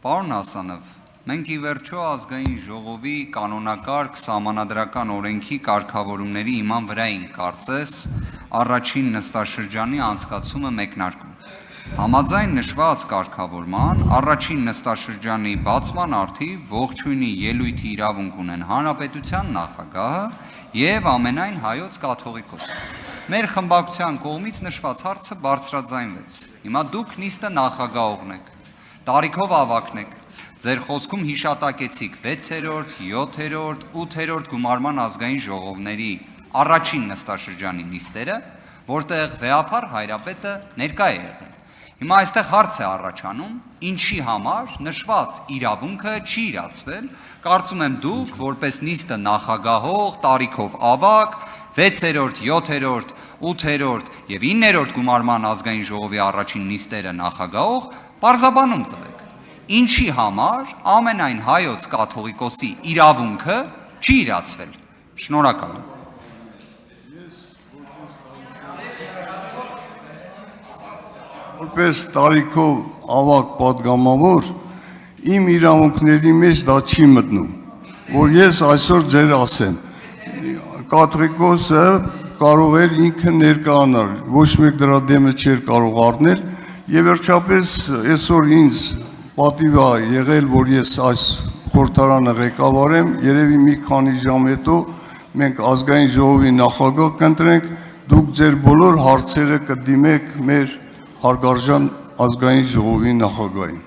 Պարոն Հասանով, մենք ի վերջո ազգային ժողովի կանոնակարգ սահմանադրական օրենքի կարգավորումների իման վրա ենք կարծես առաջին նստաշրջանի անցկացումը մեկնարկում։ Համաձայն նշված կարգավորման առաջին նստաշրջանի բացման առթիվ ողջույնի ելույթի իրավունք ունեն Հանրապետության նախագահը և ամենայն հայոց կաթողիկոսը։ Մեր խմբակցության կողմից նշված հարցը բարձրաձայնվեց։ Հիմա դուք նիստը նախագահողն եք, տարիքով ավագն եք, ձեր խոսքում հիշատակեցիք 6-րդ, 7-րդ, 8-րդ գումարման ազգային ժողովների առաջին նստաշրջանի նիստերը, որտեղ վեհափառ Հայրապետը ներկա է եղել։ Հիմա այստեղ հարց է առաջանում, ինչի համար նշված իրավունքը չի իրացվել, կարծում եմ դուք, որպես նիստը նախագահող, տարիքով ավագ, 6-րդ, 7-րդ, 8-րդ և 9-րդ գումարման ազգային ժողովի առաջին նիստերը նախագահող, պարզաբանում տվեք, ինչի համար ամենայն հայոց կաթողիկոսի իրավունքը չի իրացվել։ Շնորհակալ եմ։ Որպես տարիքով ավագ պատգամավոր, իմ իրավունքների մեջ դա չի մտնում, որ ես այսօր ձեր ասեմ, կաթողիկոսը կարող էր ինքը ներկայանալ, ոչ մեկ դրա դեմը չէր կարող առնել, և վերջապես այսօր ինձ պատիվ է եղել, որ ես այս խորհրդարանը ղեկավարեմ, երևի մի քանի ժամ հետո մենք ազգային ժողովի նախագահ կընտրենք, դուք ձեր բոլոր հարցերը կդիմեք մեր հարգարժան ազգային ժողովի նախագահին։